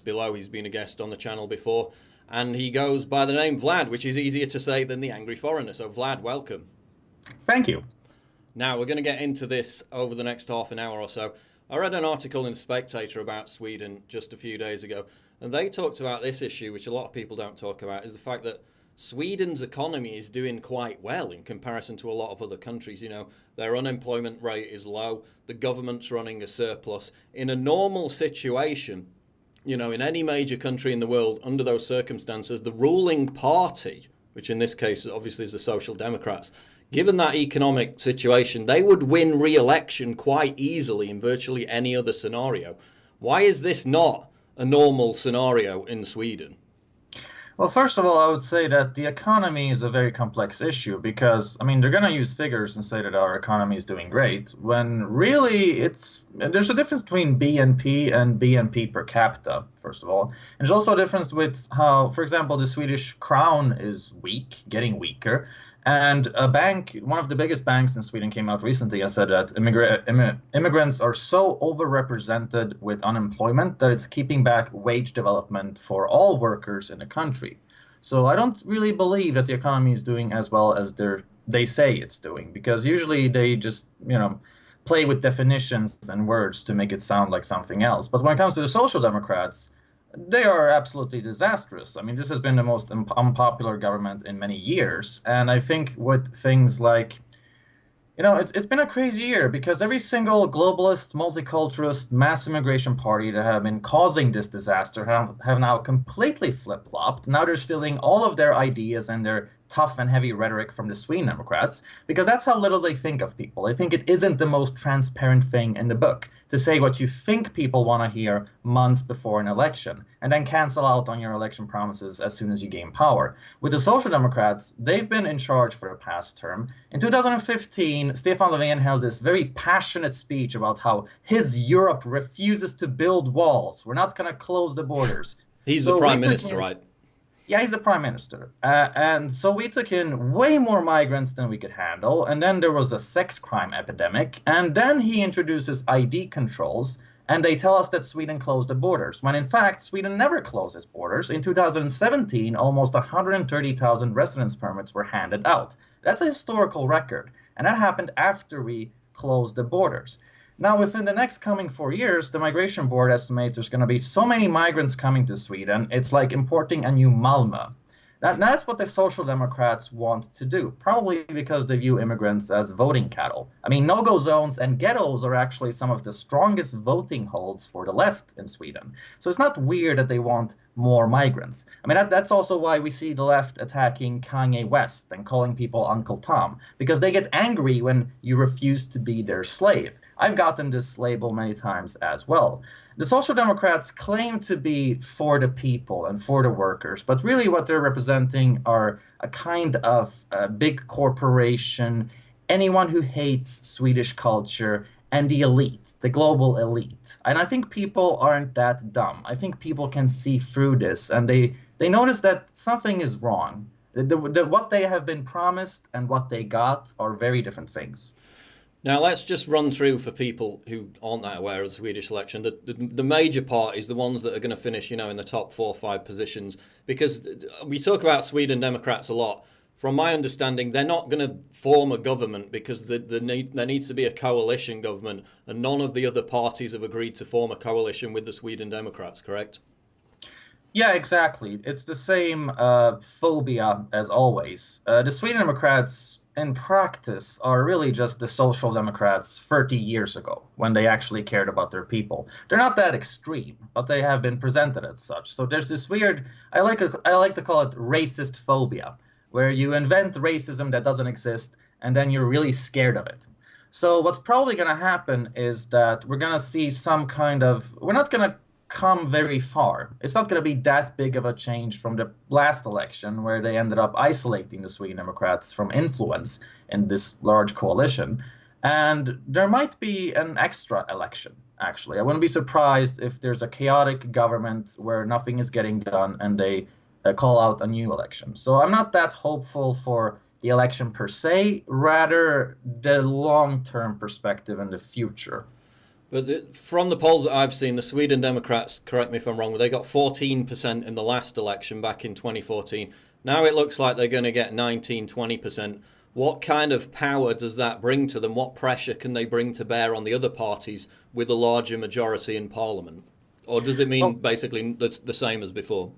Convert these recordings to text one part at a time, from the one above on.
below. He's been a guest on the channel before, and he goes by the name Vlad, which is easier to say than the Angry Foreigner. So, Vlad, welcome. Thank you. Now, we're going to get into this over the next half an hour or so. I read an article in Spectator about Sweden just a few days ago, and they talked about this issue, which a lot of people don't talk about, is the fact that Sweden's economy is doing quite well in comparison to a lot of other countries. You know, their unemployment rate is low, the government's running a surplus. In a normal situation, you know, in any major country in the world, under those circumstances, the ruling party, which in this case obviously is the Social Democrats, given that economic situation, they would win re-election quite easily in virtually any other scenario. Why is this not a normal scenario in Sweden? Well, first of all, I would say that the economy is a very complex issue because, I mean, they're going to use figures and say that our economy is doing great, when really there's a difference between BNP and BNP per capita, first of all. And there's also a difference with how, for example, the Swedish crown is weak, getting weaker. And a bank, one of the biggest banks in Sweden, came out recently and said that immigrants are so overrepresented with unemployment that it's keeping back wage development for all workers in the country. So I don't really believe that the economy is doing as well as they say it's doing, because usually they just, play with definitions and words to make it sound like something else. But when it comes to the Social Democrats, they are absolutely disastrous. I mean, this has been the most unpopular government in many years. And I think with things like, it's been a crazy year because every single globalist, multiculturalist, mass immigration party that have been causing this disaster have now completely flip-flopped. Now they're stealing all of their ideas and their tough and heavy rhetoric from the Sweden Democrats, because that's how little they think of people. They think it isn't the most transparent thing in the book to say what you think people want to hear months before an election and then cancel out on your election promises as soon as you gain power. With the Social Democrats, they've been in charge for the past term. In 2015, Stefan Löfven held this very passionate speech about how his Europe refuses to build walls. We're not going to close the borders. He's the prime minister, right? Yeah, he's the prime minister. And so we took in way more migrants than we could handle. And then there was a sex crime epidemic. And then he introduces ID controls. And they tell us that Sweden closed the borders, when in fact, Sweden never closed its borders. In 2017, almost 130,000 residence permits were handed out. That's a historical record. And that happened after we closed the borders. Now, within the next coming 4 years, the Migration Board estimates there's going to be so many migrants coming to Sweden, it's like importing a new Malmö. That's what the Social Democrats want to do, probably because they view immigrants as voting cattle. I mean, no-go zones and ghettos are actually some of the strongest voting holds for the left in Sweden. So it's not weird that they want more migrants. I mean, that's also why we see the left attacking Kanye West and calling people Uncle Tom, because they get angry when you refuse to be their slave. I've gotten this label many times as well. The Social Democrats claim to be for the people and for the workers, but really what they're representing are a kind of big corporation, anyone who hates Swedish culture, and the elite, the global elite. And I think people aren't that dumb. I think people can see through this, and they notice that something is wrong. What they have been promised and what they got are very different things. Now, let's just run through for people who aren't that aware of the Swedish election. The major parties, the ones that are going to finish, in the top 4 or 5 positions, because we talk about Sweden Democrats a lot. From my understanding, they're not going to form a government because there needs to be a coalition government, and none of the other parties have agreed to form a coalition with the Sweden Democrats, correct? Yeah, exactly. It's the same phobia as always. The Sweden Democrats, in practice, are really just the Social Democrats 30 years ago, when they actually cared about their people. They're not that extreme, but they have been presented as such. So there's this weird, I like to call it racist phobia, where you invent racism that doesn't exist, and then you're really scared of it. So what's probably going to happen is that we're going to see some kind of, we're not going to come very far. It's not going to be that big of a change from the last election, where they ended up isolating the Sweden Democrats from influence in this large coalition. And there might be an extra election, actually. I wouldn't be surprised if there's a chaotic government where nothing is getting done and they call out a new election. So I'm not that hopeful for the election per se, rather the long-term perspective in the future. But from the polls that I've seen, the Sweden Democrats, correct me if I'm wrong, but they got 14% in the last election back in 2014. Now it looks like they're going to get 19, 20%. What kind of power does that bring to them? What pressure can they bring to bear on the other parties with a larger majority in Parliament? Or does it mean Well, basically the same as before?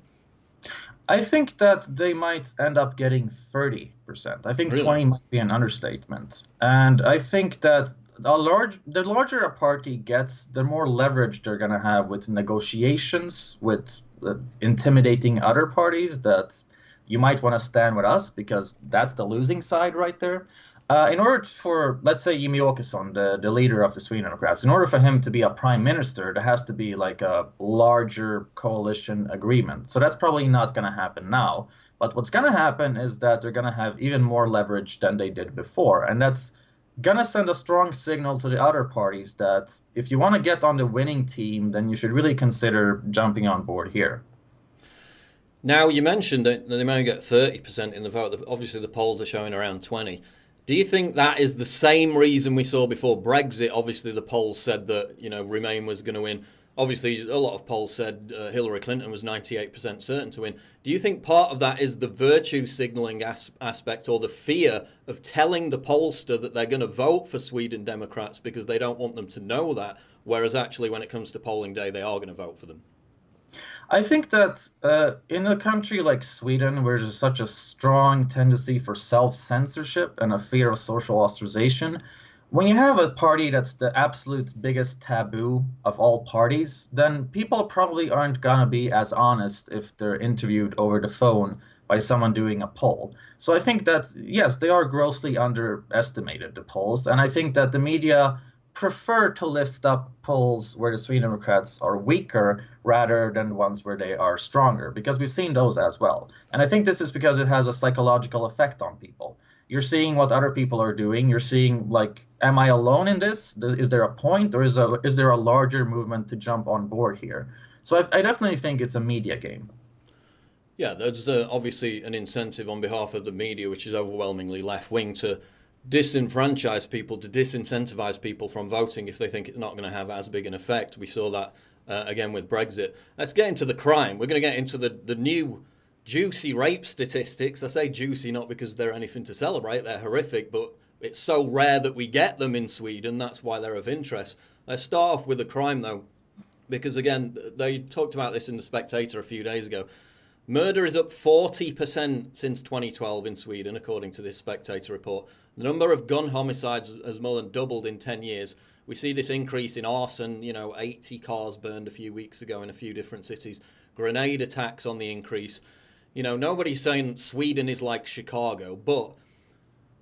I think that they might end up getting 30%. I think Really? 20 might be an understatement. And I think that the larger a party gets, the more leverage they're going to have with negotiations, with intimidating other parties that you might want to stand with us because that's the losing side right there. In order for, let's say, Jimmy Åkesson, the leader of the Sweden Democrats, in order for him to be a prime minister, there has to be like a larger coalition agreement. So that's probably not going to happen now. But what's going to happen is that they're going to have even more leverage than they did before. And that's going to send a strong signal to the other parties that if you want to get on the winning team, then you should really consider jumping on board here. Now, you mentioned that they may get 30% in the vote. Obviously, the polls are showing around 20. Do you think that is the same reason we saw before Brexit? Obviously, the polls said that, Remain was going to win. Obviously, a lot of polls said Hillary Clinton was 98% certain to win. Do you think part of that is the virtue signalling aspect or the fear of telling the pollster that they're going to vote for Sweden Democrats because they don't want them to know that, whereas actually when it comes to polling day, they are going to vote for them? I think that in a country like Sweden, where there's such a strong tendency for self-censorship and a fear of social ostracization, when you have a party that's the absolute biggest taboo of all parties, then people probably aren't going to be as honest if they're interviewed over the phone by someone doing a poll. So I think that, yes, they are grossly underestimated, the polls, and I think that the media prefer to lift up polls where the Sweden Democrats are weaker rather than ones where they are stronger, because we've seen those as well. And I think this is because it has a psychological effect on people. You're seeing what other people are doing. You're seeing, like, am I alone in this? Is there a point, or is there a larger movement to jump on board here? So I definitely think it's a media game. Yeah, there's obviously an incentive on behalf of the media, which is overwhelmingly left-wing, to disenfranchise people, to disincentivize people from voting if they think it's not going to have as big an effect. We saw that again with Brexit. Let's get into the crime. We're going to get into the new juicy rape statistics. I say juicy not because they're anything to celebrate, they're horrific, but it's so rare that we get them in Sweden, that's why they're of interest. Let's start off with the crime though, because again, they talked about this in The Spectator a few days ago. Murder is up 40% since 2012 in Sweden, according to this Spectator report. The number of gun homicides has more than doubled in 10 years. We see this increase in arson, 80 cars burned a few weeks ago in a few different cities. Grenade attacks on the increase. Nobody's saying Sweden is like Chicago, but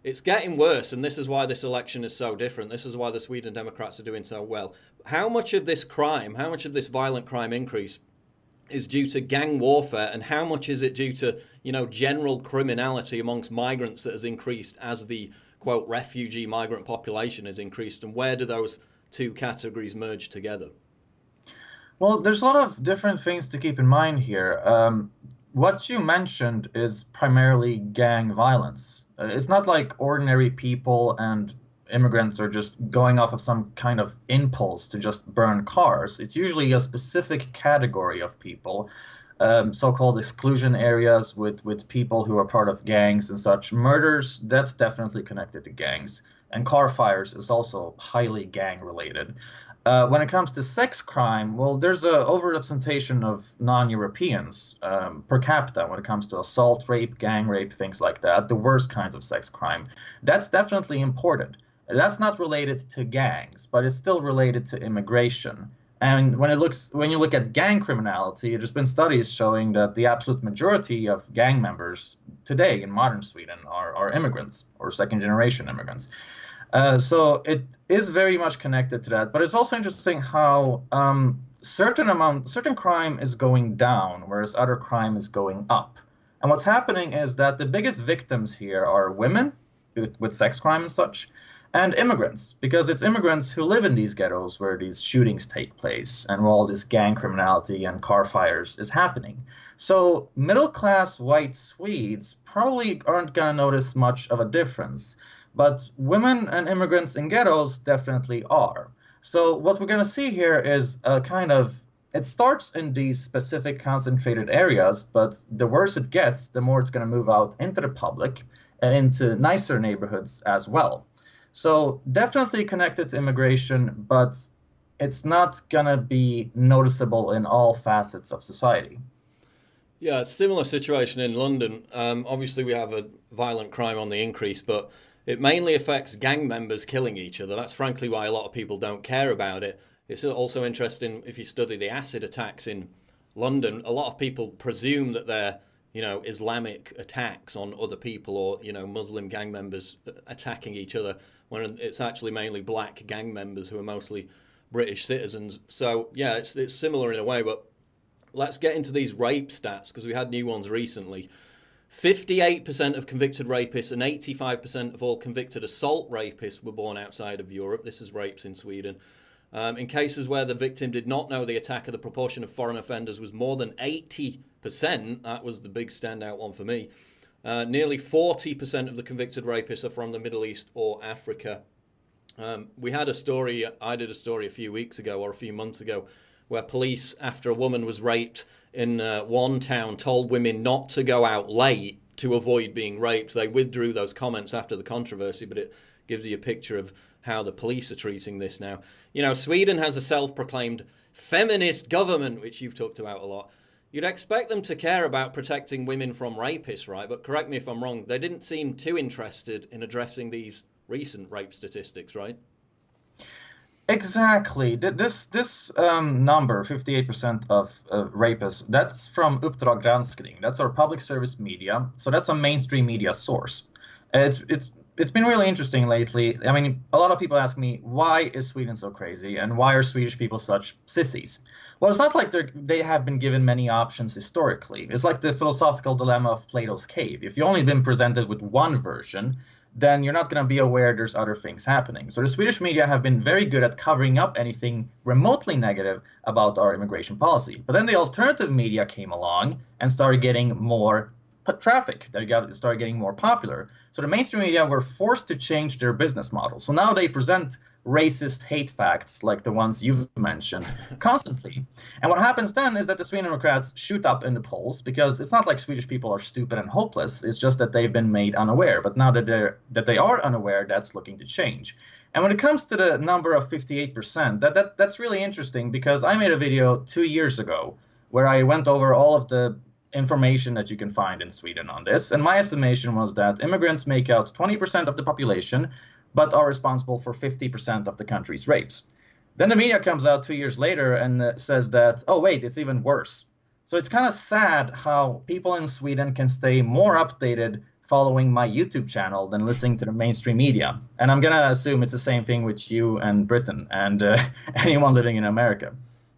it's getting worse, and this is why this election is so different. This is why the Sweden Democrats are doing so well. How much of this violent crime increase is due to gang warfare, and how much is it due to, general criminality amongst migrants that has increased as the, quote, refugee migrant population has increased, and where do those two categories merge together? Well, there's a lot of different things to keep in mind here. What you mentioned is primarily gang violence. It's not like ordinary people and immigrants are just going off of some kind of impulse to just burn cars. It's usually a specific category of people, so-called exclusion areas with people who are part of gangs and such. Murders, that's definitely connected to gangs. And car fires is also highly gang-related. When it comes to sex crime, well, there's a overrepresentation of non-Europeans per capita when it comes to assault, rape, gang rape, things like that, the worst kinds of sex crime. That's definitely important. That's not related to gangs, but it's still related to immigration. And when you look at gang criminality, there's been studies showing that the absolute majority of gang members today in modern Sweden are immigrants or second-generation immigrants. So it is very much connected to that. But it's also interesting how certain crime is going down, whereas other crime is going up. And what's happening is that the biggest victims here are women with sex crime and such, and immigrants, because it's immigrants who live in these ghettos where these shootings take place and where all this gang criminality and car fires is happening. So middle-class white Swedes probably aren't going to notice much of a difference, but women and immigrants in ghettos definitely are. So what we're going to see here is a kind of, it starts in these specific concentrated areas, but the worse it gets, the more it's going to move out into the public and into nicer neighborhoods as well. So definitely connected to immigration, but it's not going to be noticeable in all facets of society. Yeah, similar situation in London. Obviously, we have a violent crime on the increase, but it mainly affects gang members killing each other. That's frankly why a lot of people don't care about it. It's also interesting if you study the acid attacks in London. A lot of people presume that they're, Islamic attacks on other people or, Muslim gang members attacking each other, when it's actually mainly black gang members who are mostly British citizens. So yeah, it's similar in a way, but let's get into these rape stats because we had new ones recently. 58% of convicted rapists and 85% of all convicted assault rapists were born outside of Europe. This is rapes in Sweden. In cases where the victim did not know the attacker, the proportion of foreign offenders was more than 80%. That was the big standout one for me. Nearly 40% of the convicted rapists are from the Middle East or Africa. We had a story, I did a story a few weeks ago or a few months ago, where police, after a woman was raped in one town, told women not to go out late to avoid being raped. They withdrew those comments after the controversy, but it gives you a picture of how the police are treating this now. Sweden has a self-proclaimed feminist government, which you've talked about a lot. You'd expect them to care about protecting women from rapists, right? But correct me if I'm wrong, they didn't seem too interested in addressing these recent rape statistics, right? Exactly. This number, 58% of rapists, that's from Uppdrag Granskning. That's our public service media. So that's a mainstream media source. It's been really interesting lately. I mean, a lot of people ask me, why is Sweden so crazy and why are Swedish people such sissies? Well, it's not like they have been given many options historically. It's like the philosophical dilemma of Plato's cave. If you've only been presented with one version, then you're not going to be aware there's other things happening. So the Swedish media have been very good at covering up anything remotely negative about our immigration policy. But then the alternative media came along and started getting more traffic. They started getting more popular. So the mainstream media were forced to change their business model. So now they present racist hate facts like the ones you've mentioned constantly. And what happens then is that the Sweden Democrats shoot up in the polls because it's not like Swedish people are stupid and hopeless. It's just that they've been made unaware. But now that they are unaware, that's looking to change. And when it comes to the number of 58%, that's really interesting because I made a video 2 years ago where I went over all of the information that you can find in Sweden on this. And my estimation was that immigrants make out 20% of the population, but are responsible for 50% of the country's rapes. Then the media comes out 2 years later and says that, oh, wait, it's even worse. So it's kind of sad how people in Sweden can stay more updated following my YouTube channel than listening to the mainstream media. And I'm going to assume it's the same thing with you and Britain and anyone living in America.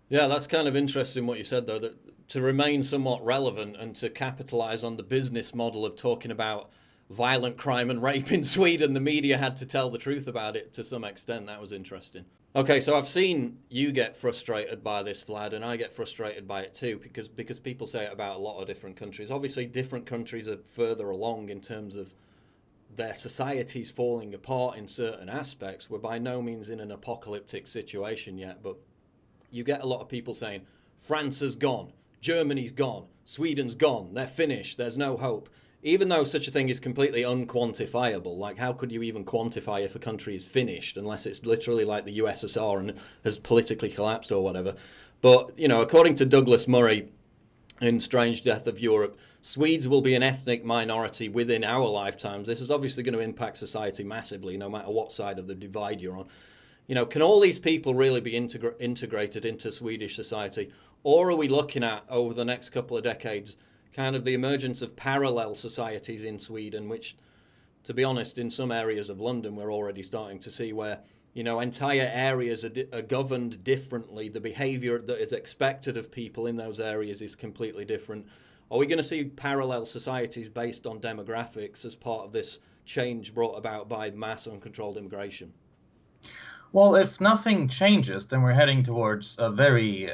Yeah, that's kind of interesting what you said, though, that to remain somewhat relevant and to capitalize on the business model of talking about violent crime and rape in Sweden, the media had to tell the truth about it to some extent. That was interesting. Okay, so I've seen you get frustrated by this, Vlad, and I get frustrated by it too, because people say it about a lot of different countries. Obviously, different countries are further along in terms of their societies falling apart in certain aspects. We're by no means in an apocalyptic situation yet, but you get a lot of people saying, France is gone, Germany's gone, Sweden's gone, they're finished, there's no hope. Even though such a thing is completely unquantifiable, like how could you even quantify if a country is finished unless it's literally like the USSR and has politically collapsed or whatever. But, according to Douglas Murray in Strange Death of Europe, Swedes will be an ethnic minority within our lifetimes. This is obviously going to impact society massively, no matter what side of the divide you're on. Can all these people really be integrated into Swedish society? Or are we looking at, over the next couple of decades, kind of the emergence of parallel societies in Sweden, which, to be honest, in some areas of London, we're already starting to see where, entire areas are governed differently. The behaviour that is expected of people in those areas is completely different. Are we going to see parallel societies based on demographics as part of this change brought about by mass uncontrolled immigration? Well, if nothing changes, then we're heading towards a very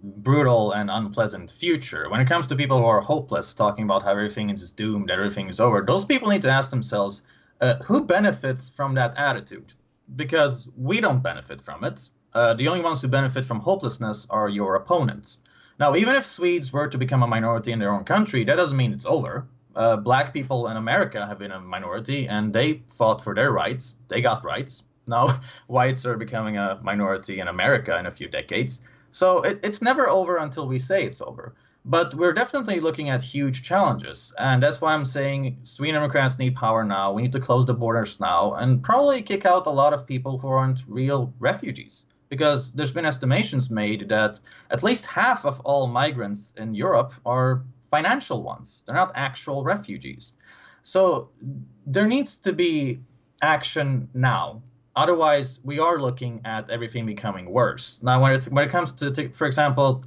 brutal and unpleasant future. When it comes to people who are hopeless, talking about how everything is doomed, everything is over, those people need to ask themselves, who benefits from that attitude? Because we don't benefit from it. The only ones who benefit from hopelessness are your opponents. Now, even if Swedes were to become a minority in their own country, that doesn't mean it's over. Black people in America have been a minority, and they fought for their rights. They got rights. Now, whites are becoming a minority in America in a few decades. So it's never over until we say it's over. But we're definitely looking at huge challenges. And that's why I'm saying Sweden Democrats need power now. We need to close the borders now and probably kick out a lot of people who aren't real refugees. Because there's been estimations made that at least half of all migrants in Europe are financial ones. They're not actual refugees. So there needs to be action now. Otherwise, we are looking at everything becoming worse. Now, when it comes to for example,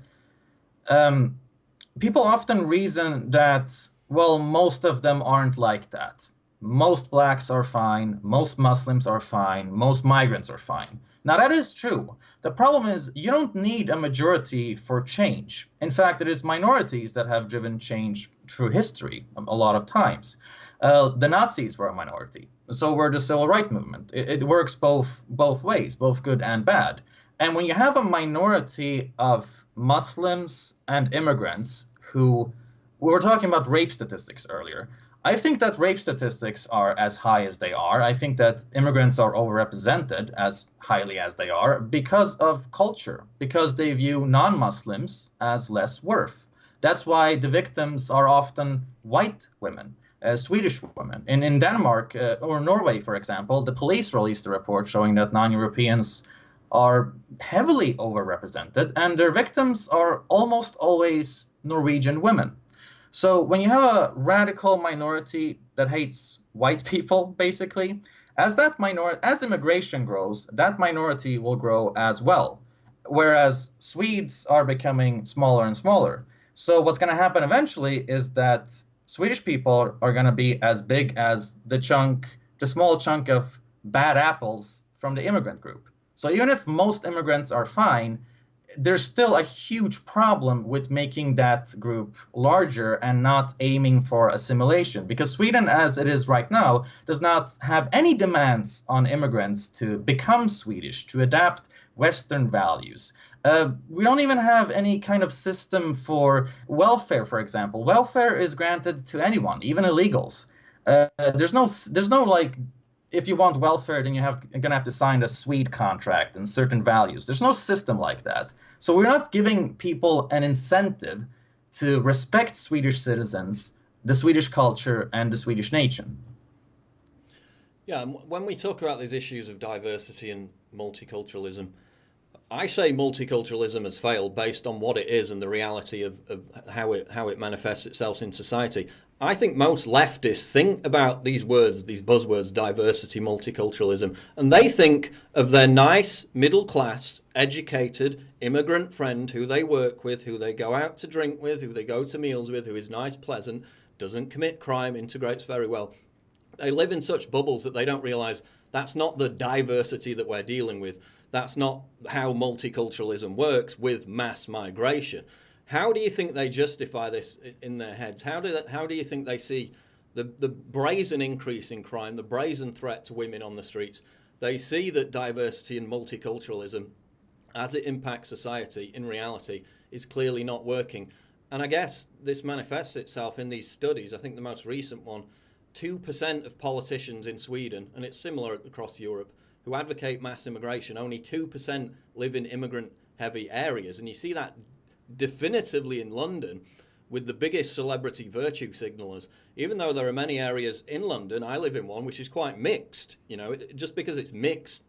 people often reason that, well, most of them aren't like that. Most blacks are fine, most Muslims are fine, most migrants are fine. Now, that is true. The problem is you don't need a majority for change. In fact, it is minorities that have driven change through history a lot of times. The Nazis were a minority. So were the civil rights movement. It works both ways, both good and bad. And when you have a minority of Muslims and immigrants who, we were talking about rape statistics earlier. I think that rape statistics are as high as they are. I think that immigrants are overrepresented as highly as they are because of culture, because they view non-Muslims as less worth. That's why the victims are often white women, Swedish women. In Denmark or Norway, for example, the police released a report showing that non-Europeans are heavily overrepresented, and their victims are almost always Norwegian women. So when you have a radical minority that hates white people, basically, as immigration grows, that minority will grow as well. Whereas Swedes are becoming smaller and smaller. So what's going to happen eventually is that Swedish people are going to be as big as the small chunk of bad apples from the immigrant group. So even if most immigrants are fine, there's still a huge problem with making that group larger and not aiming for assimilation, because Sweden, as it is right now, does not have any demands on immigrants to become Swedish, to adapt Western values. We don't even have any kind of system for welfare, for example. Welfare is granted to anyone, even illegals. There's no like, if you want welfare, then you're going to have to sign a Swede contract and certain values. There's no system like that. So we're not giving people an incentive to respect Swedish citizens, the Swedish culture, and the Swedish nation. Yeah, and when we talk about these issues of diversity and multiculturalism, I say multiculturalism has failed based on what it is and the reality of how it manifests itself in society. I think most leftists think about these words, these buzzwords, diversity, multiculturalism, and they think of their nice, middle-class, educated immigrant friend who they work with, who they go out to drink with, who they go to meals with, who is nice, pleasant, doesn't commit crime, integrates very well. They live in such bubbles that they don't realize that's not the diversity that we're dealing with. That's not how multiculturalism works with mass migration. How do you think they justify this in their heads? How do you think they see the brazen increase in crime, the brazen threat to women on the streets? They see that diversity and multiculturalism, as it impacts society, in reality, is clearly not working. And I guess this manifests itself in these studies. I think the most recent one, 2% of politicians in Sweden, and it's similar across Europe, who advocate mass immigration, only 2% live in immigrant-heavy areas. And you see that definitively in London with the biggest celebrity virtue signalers. Even though there are many areas in London, I live in one which is quite mixed. You know, just because it's mixed,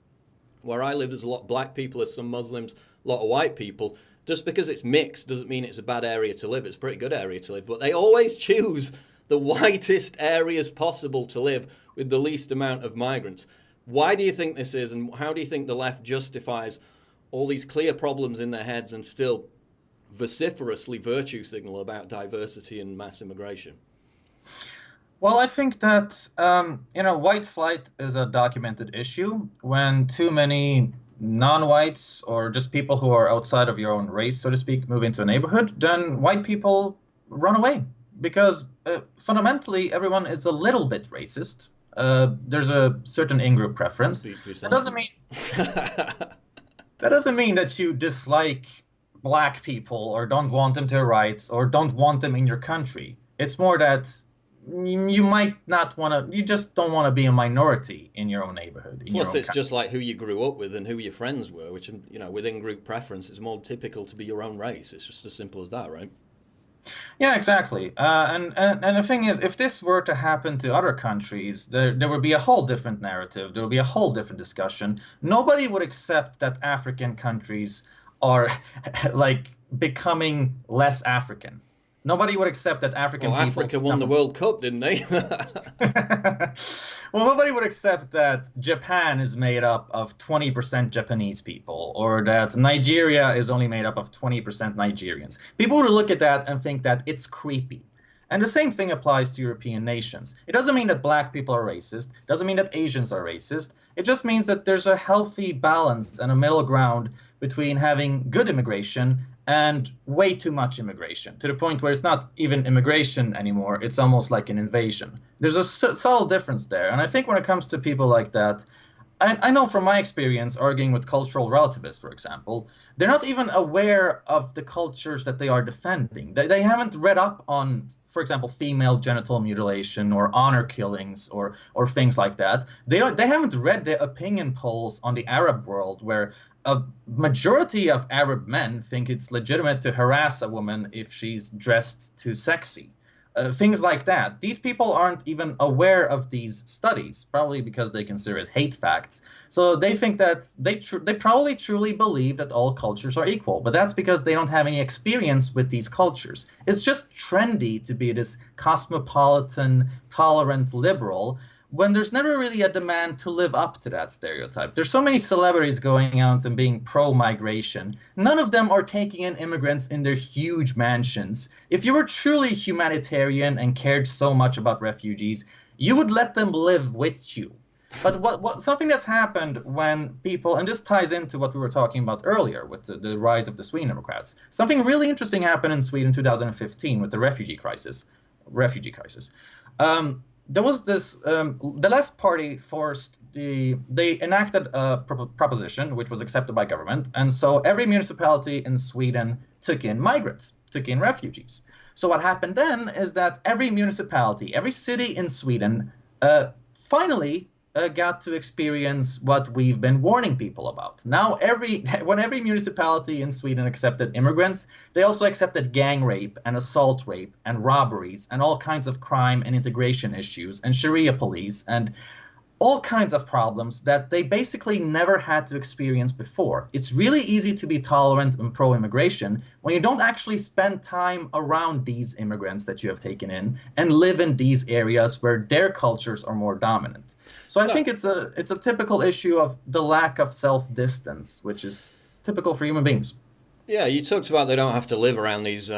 where I live there's a lot of black people, there's some Muslims, a lot of white people. Just because it's mixed doesn't mean it's a bad area to live. It's a pretty good area to live. But they always choose the whitest areas possible to live with the least amount of migrants. Why do you think this is, and how do you think the left justifies all these clear problems in their heads and still vociferously virtue signal about diversity and mass immigration? Well, I think that white flight is a documented issue. When too many non-whites or just people who are outside of your own race, so to speak, move into a neighborhood, then white people run away because fundamentally everyone is a little bit racist. There's a certain in-group preference. That doesn't mean That doesn't mean that you dislike black people or don't want them to have rights or don't want them in your country. It's more that you might not want to, you just don't want to be a minority in your own neighborhood, in your Plus, own it's country. just like who you grew up with and who your friends were, which, within group preference, it's more typical to be your own race. It's just as simple as that, right? Yeah, exactly. And the thing is, if this were to happen to other countries, there would be a whole different narrative. There would be a whole different discussion. Nobody would accept that African countries are like becoming less African. Nobody would accept that Well, African people Africa won the become. World Cup, didn't they? Well, nobody would accept that Japan is made up of 20% Japanese people, or that Nigeria is only made up of 20% Nigerians. People would look at that and think that it's creepy. And the same thing applies to European nations. It doesn't mean that black people are racist. It doesn't mean that Asians are racist. It just means that there's a healthy balance and a middle ground between having good immigration and way too much immigration, to the point where it's not even immigration anymore. It's almost like an invasion. There's a subtle difference there. And I think when it comes to people like that, I know from my experience arguing with cultural relativists, for example, they're not even aware of the cultures that they are defending. They haven't read up on, for example, female genital mutilation or honor killings or things like that. They haven't read the opinion polls on the Arab world, where a majority of Arab men think it's legitimate to harass a woman if she's dressed too sexy. Things like that. These people aren't even aware of these studies, probably because they consider it hate facts. So they think that they probably truly believe that all cultures are equal, but that's because they don't have any experience with these cultures. It's just trendy to be this cosmopolitan, tolerant liberal when there's never really a demand to live up to that stereotype. There's so many celebrities going out and being pro-migration. None of them are taking in immigrants in their huge mansions. If you were truly humanitarian and cared so much about refugees, you would let them live with you. But what something that's happened when people, and this ties into what we were talking about earlier with the rise of the Sweden Democrats. Something really interesting happened in Sweden in 2015 with the refugee crisis. There was this the left party they enacted a proposition which was accepted by government, and so every municipality in Sweden took in migrants, took in refugees. So what happened then is that every municipality, every city in Sweden finally got to experience what we've been warning people about. Now, when every municipality in Sweden accepted immigrants, they also accepted gang rape and assault rape and robberies and all kinds of crime and integration issues and Sharia police and all kinds of problems that they basically never had to experience before. It's really easy to be tolerant and pro-immigration when you don't actually spend time around these immigrants that you have taken in and live in these areas where their cultures are more dominant. So I think it's a typical issue of the lack of self-distance, which is typical for human beings. Yeah, you talked about they don't have to live around these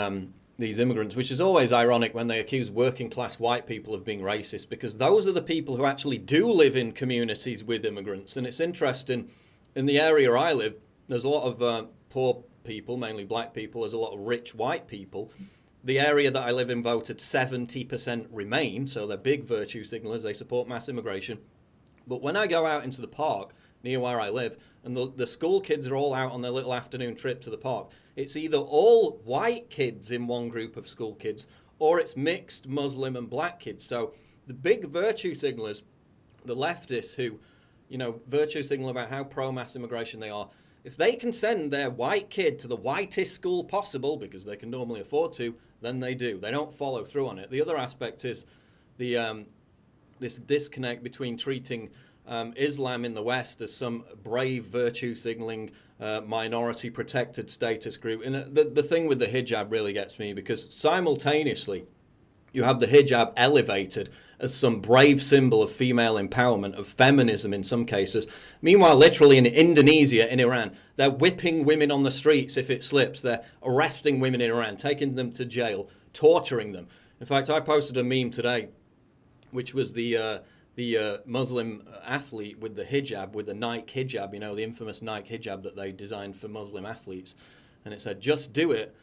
immigrants, which is always ironic when they accuse working class white people of being racist, because those are the people who actually do live in communities with immigrants. And it's interesting, in the area I live, there's a lot of poor people, mainly black people. There's a lot of rich white people. The area that I live in voted 70% Remain, so they're big virtue signalers. They support mass immigration. But when I go out into the park near where I live, and the school kids are all out on their little afternoon trip to the park, it's either all white kids in one group of school kids, or it's mixed Muslim and black kids. So the big virtue signalers, the leftists who, virtue signal about how pro-mass immigration they are, if they can send their white kid to the whitest school possible, because they can normally afford to, then they do. They don't follow through on it. The other aspect is the this disconnect between treating Islam in the West as some brave virtue signaling minority protected status group. And the thing with the hijab really gets me, because simultaneously you have the hijab elevated as some brave symbol of female empowerment, of feminism in some cases. Meanwhile, literally in Indonesia, in Iran, they're whipping women on the streets if it slips. They're arresting women in Iran, taking them to jail, torturing them. In fact, I posted a meme today, which was the Muslim athlete with the hijab, with the Nike hijab, the infamous Nike hijab that they designed for Muslim athletes. And it said, just do it,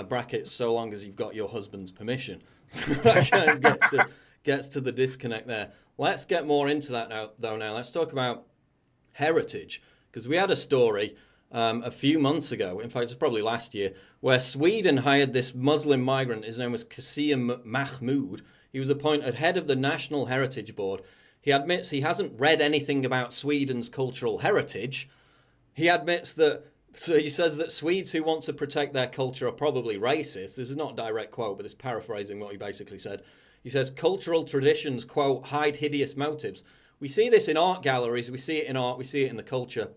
brackets, so long as you've got your husband's permission. So that kind of gets to the disconnect there. Let's get more into that now. Let's talk about heritage, because we had a story a few months ago, in fact, it's probably last year, where Sweden hired this Muslim migrant. His name was Qasim Mahmoud. He was appointed head of the National Heritage Board. He admits he hasn't read anything about Sweden's cultural heritage. He admits that, so he says that Swedes who want to protect their culture are probably racist. This is not a direct quote, but it's paraphrasing what he basically said. He says, cultural traditions, quote, hide hideous motives. We see this in art galleries, we see it in art, we see it in the culture.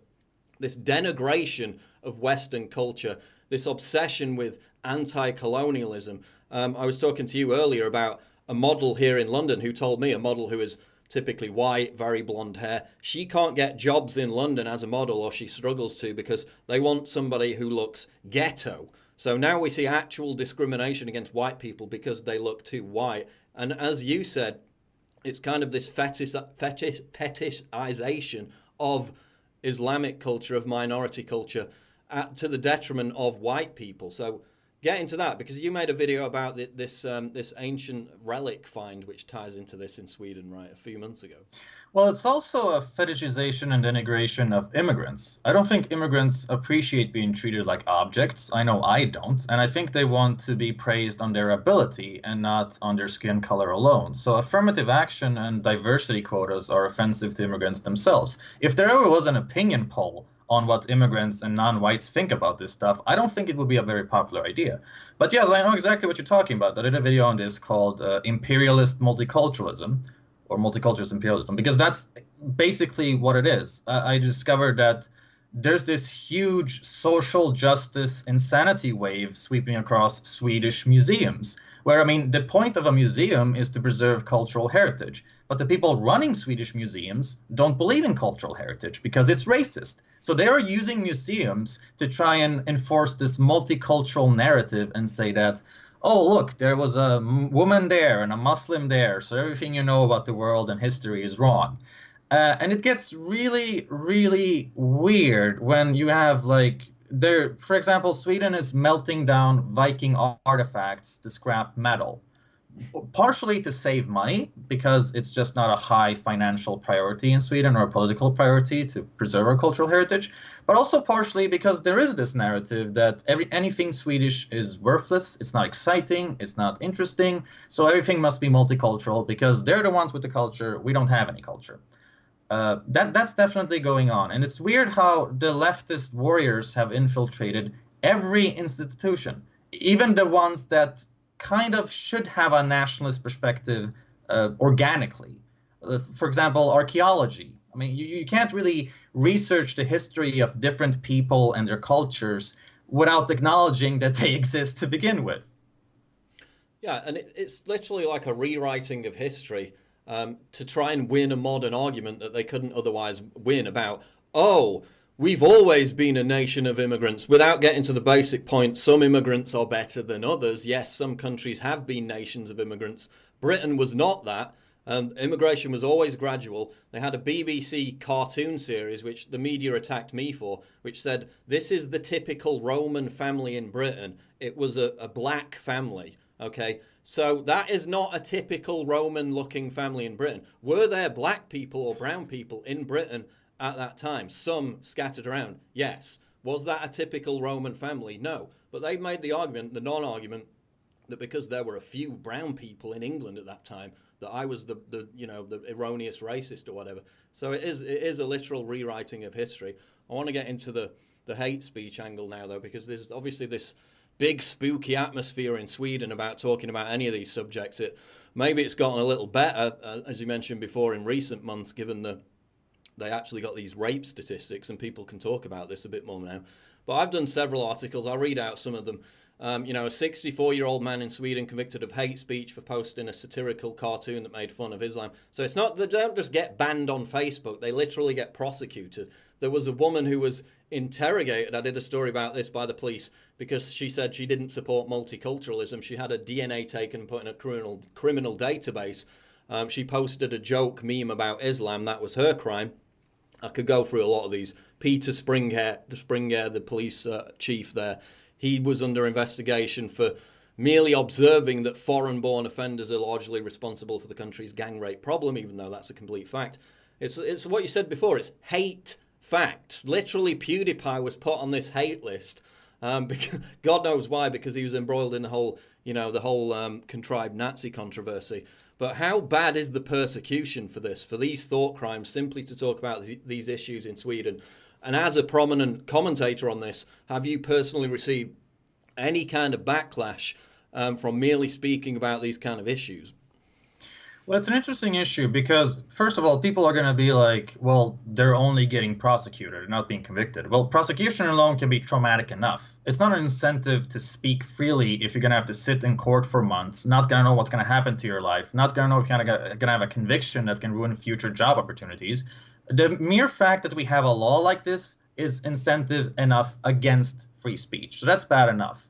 This denigration of Western culture, this obsession with anti-colonialism. I was talking to you earlier about a model here in London who told me, a model who is typically white, very blonde hair, she can't get jobs in London as a model, or she struggles to, because they want somebody who looks ghetto. So now we see actual discrimination against white people because they look too white. And as you said, it's kind of this fetishization of Islamic culture, of minority culture, to the detriment of white people. So get into that, because you made a video about this ancient relic find which ties into this in Sweden, right, a few months ago. Well, it's also a fetishization and denigration of immigrants. I don't think immigrants appreciate being treated like objects. I know I don't. And I think they want to be praised on their ability and not on their skin color alone. So affirmative action and diversity quotas are offensive to immigrants themselves. If there ever was an opinion poll on what immigrants and non-whites think about this stuff, I don't think it would be a very popular idea. But yes, I know exactly what you're talking about. I did a video on this called Imperialist Multiculturalism, or Multiculturalist Imperialism, because that's basically what it is. I discovered that there's this huge social justice insanity wave sweeping across Swedish museums, where, I mean, the point of a museum is to preserve cultural heritage. But the people running Swedish museums don't believe in cultural heritage because it's racist. So they are using museums to try and enforce this multicultural narrative and say that, oh, look, there was a woman there and a Muslim there, so everything you know about the world and history is wrong. And it gets really, really weird when you have, like, there, for example, Sweden is melting down Viking artifacts to scrap metal, partially to save money because it's just not a high financial priority in Sweden, or a political priority to preserve our cultural heritage, but also partially because there is this narrative that anything Swedish is worthless, it's not exciting, it's not interesting, so everything must be multicultural because they're the ones with the culture, we don't have any culture. That's definitely going on. And it's weird how the leftist warriors have infiltrated every institution, even the ones that kind of should have a nationalist perspective organically. For example, archaeology. I mean, you can't really research the history of different people and their cultures without acknowledging that they exist to begin with. Yeah, and it's literally like a rewriting of history. To try and win a modern argument that they couldn't otherwise win about, oh, we've always been a nation of immigrants, without getting to the basic point. Some immigrants are better than others. Yes, some countries have been nations of immigrants. Britain was not that. Immigration was always gradual. They had a BBC cartoon series, which the media attacked me for, which said, this is the typical Roman family in Britain. It was a black family, okay? So that is not a typical Roman-looking family in Britain. Were there black people or brown people in Britain at that time? Some scattered around, yes. Was that a typical Roman family? No. But they made the argument, the non-argument, that because there were a few brown people in England at that time, that I was the erroneous racist or whatever. So it is a literal rewriting of history. I want to get into the hate speech angle now, though, because there's obviously this big spooky atmosphere in Sweden about talking about any of these subjects. Maybe it's gotten a little better, as you mentioned before, in recent months, given that they actually got these rape statistics and people can talk about this a bit more now. But I've done several articles. I'll read out some of them. A 64-year-old man in Sweden convicted of hate speech for posting a satirical cartoon that made fun of Islam. So it's not, they don't just get banned on Facebook, they literally get prosecuted. There was a woman who was interrogated, I did a story about this, by the police because she said she didn't support multiculturalism. She had her DNA taken and put in a criminal database. She posted a joke meme about Islam, that was her crime. I could go through a lot of these. Peter Springhair, the police chief there, he was under investigation for merely observing that foreign-born offenders are largely responsible for the country's gang rape problem, even though that's a complete fact. It's what you said before, it's hate facts. Literally, PewDiePie was put on this hate list. Because, God knows why, because he was embroiled in the whole, the whole contrived Nazi controversy. But how bad is the persecution for this, for these thought crimes, simply to talk about these issues in Sweden? And as a prominent commentator on this, have you personally received any kind of backlash from merely speaking about these kind of issues? Well, it's an interesting issue because, first of all, people are going to be like, well, they're only getting prosecuted, not being convicted. Well, prosecution alone can be traumatic enough. It's not an incentive to speak freely if you're going to have to sit in court for months, not going to know what's going to happen to your life, not going to know if you're going to have a conviction that can ruin future job opportunities. The mere fact that we have a law like this is incentive enough against free speech. So that's bad enough.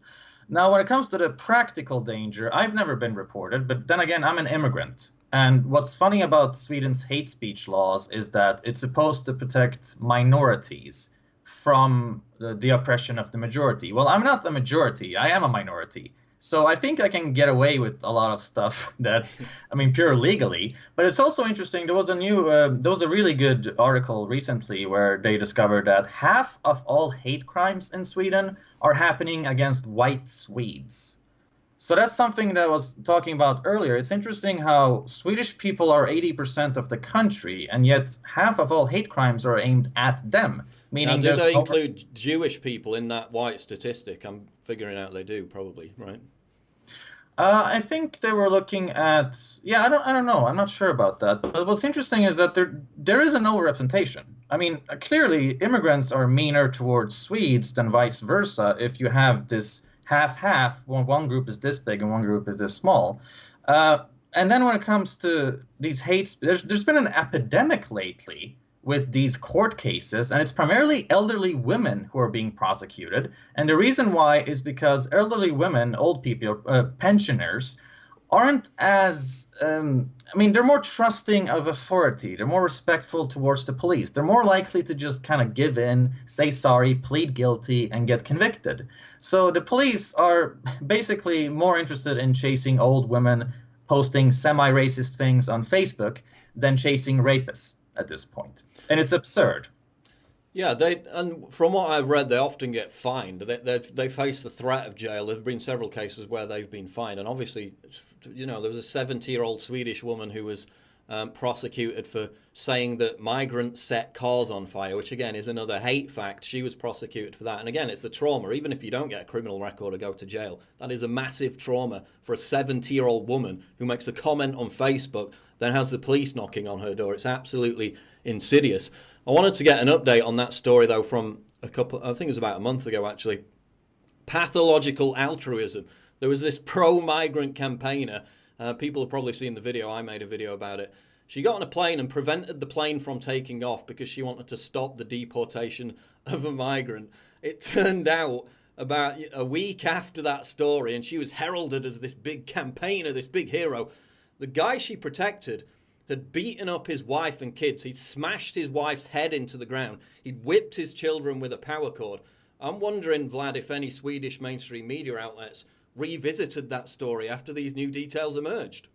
Now, when it comes to the practical danger, I've never been reported, but then again, I'm an immigrant. And what's funny about Sweden's hate speech laws is that it's supposed to protect minorities from the oppression of the majority. Well, I'm not the majority. I am a minority. So I think I can get away with a lot of stuff that, I mean, pure legally. But it's also interesting. There was a really good article recently where they discovered that half of all hate crimes in Sweden are happening against white Swedes. So that's something that I was talking about earlier. It's interesting how Swedish people are 80% of the country, and yet half of all hate crimes are aimed at them. Meaning, now, do they include Jewish people in that white statistic? I'm figuring out they do, probably, right? I think they were looking at, I don't know. I'm not sure about that. But what's interesting is that there is an overrepresentation. I mean, clearly immigrants are meaner towards Swedes than vice versa if you have this half-half, one group is this big and one group is this small. And then when it comes to these hates, there's been an epidemic lately with these court cases, and it's primarily elderly women who are being prosecuted. And the reason why is because elderly women, old people, pensioners, aren't as, they're more trusting of authority. They're more respectful towards the police. They're more likely to just kind of give in, say sorry, plead guilty, and get convicted. So the police are basically more interested in chasing old women posting semi-racist things on Facebook than chasing rapists at this point. And it's absurd. Yeah, and from what I've read, they often get fined. They face the threat of jail. There have been several cases where they've been fined, and obviously, there was a 70-year-old Swedish woman who was prosecuted for saying that migrants set cars on fire, which again is another hate fact. She was prosecuted for that, and again, it's a trauma. Even if you don't get a criminal record or go to jail, that is a massive trauma for a 70-year-old woman who makes a comment on Facebook, then has the police knocking on her door. It's absolutely insidious. I wanted to get an update on that story, though, from I think it was about a month ago, actually. Pathological altruism. There was this pro-migrant campaigner. People have probably seen the video. I made a video about it. She got on a plane and prevented the plane from taking off because she wanted to stop the deportation of a migrant. It turned out about a week after that story, and she was heralded as this big campaigner, this big hero. The guy she protected had beaten up his wife and kids. He'd smashed his wife's head into the ground. He'd whipped his children with a power cord. I'm wondering, Vlad, if any Swedish mainstream media outlets revisited that story after these new details emerged.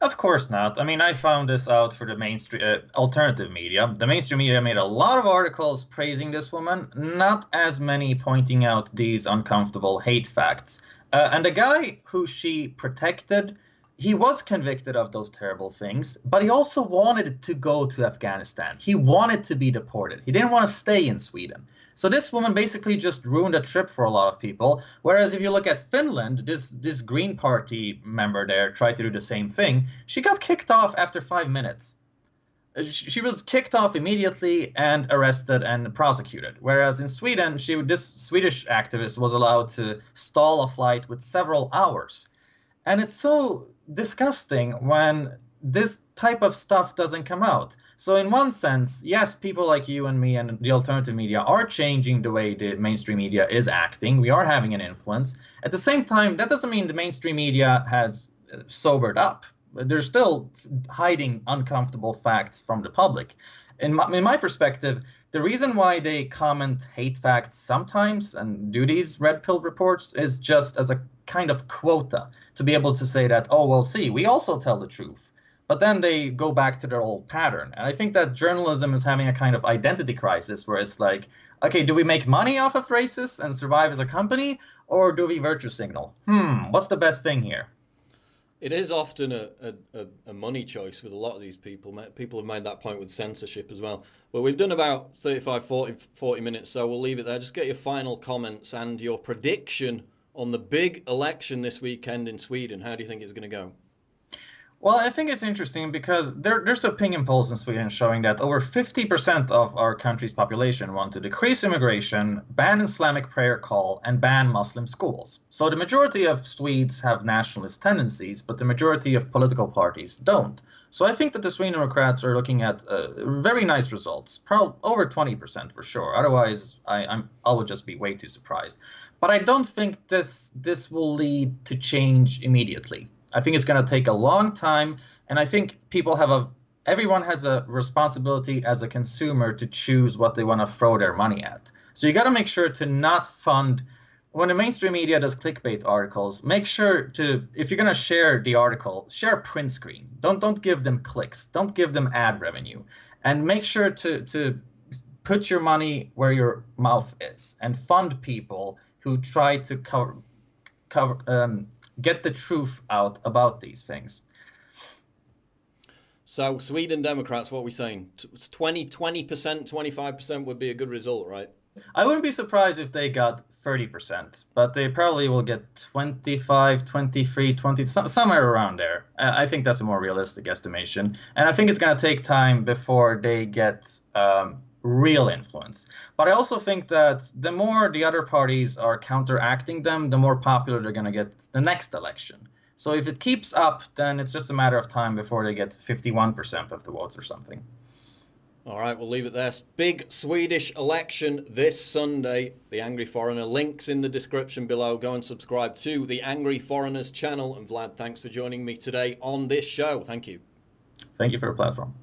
Of course not. I mean, I found this out for the mainstream alternative media. The mainstream media made a lot of articles praising this woman, not as many pointing out these uncomfortable hate facts. And the guy who she protected, he was convicted of those terrible things, but he also wanted to go to Afghanistan. He wanted to be deported. He didn't want to stay in Sweden. So this woman basically just ruined a trip for a lot of people. Whereas if you look at Finland, this Green Party member there tried to do the same thing. She got kicked off after 5 minutes. She was kicked off immediately and arrested and prosecuted. Whereas in Sweden, this Swedish activist was allowed to stall a flight with several hours. And it's so disgusting when this type of stuff doesn't come out. So in one sense, yes, people like you and me and the alternative media are changing the way the mainstream media is acting. We are having an influence. At the same time, that doesn't mean the mainstream media has sobered up. They're still hiding uncomfortable facts from the public. In my perspective, the reason why they comment hate facts sometimes and do these red pill reports is just as a kind of quota to be able to say that, oh, well, see, we also tell the truth. but then they go back to their old pattern. And I think that journalism is having a kind of identity crisis where it's like, okay, do we make money off of racists and survive as a company, or do we virtue signal? What's the best thing here? It is often a money choice with a lot of these people. People have made that point with censorship as well. But we've done about 35, 40 minutes, so we'll leave it there. Just get your final comments and your prediction on the big election this weekend in Sweden. How do you think it's going to go? Well, I think it's interesting because there's opinion polls in Sweden showing that over 50% of our country's population want to decrease immigration, ban Islamic prayer call, and ban Muslim schools. So the majority of Swedes have nationalist tendencies, but the majority of political parties don't. So I think that the Sweden Democrats are looking at very nice results, probably over 20% for sure. Otherwise, I would just be way too surprised. But I don't think this will lead to change immediately. I think it's going to take a long time, and I think everyone has a responsibility as a consumer to choose what they want to throw their money at. So you got to make sure to not fund, when the mainstream media does clickbait articles, make sure to, if you're going to share the article, share a print screen. Don't give them clicks. Don't give them ad revenue. And make sure to put your money where your mouth is and fund people who try to get the truth out about these things. So Sweden Democrats, what are we saying? 20%, 25% would be a good result, right? I wouldn't be surprised if they got 30%, but they probably will get 25, 23, 20, somewhere around there. I think that's a more realistic estimation. And I think it's going to take time before they get real influence. But I also think that the more the other parties are counteracting them, the more popular they're going to get the next election. So if it keeps up, then it's just a matter of time before they get 51% of the votes or something. All right, we'll leave it there. Big Swedish election this Sunday. The Angry Foreigner. Links in the description below. Go and subscribe to the Angry Foreigners channel. And Vlad, thanks for joining me today on this show. Thank you. Thank you for your platform.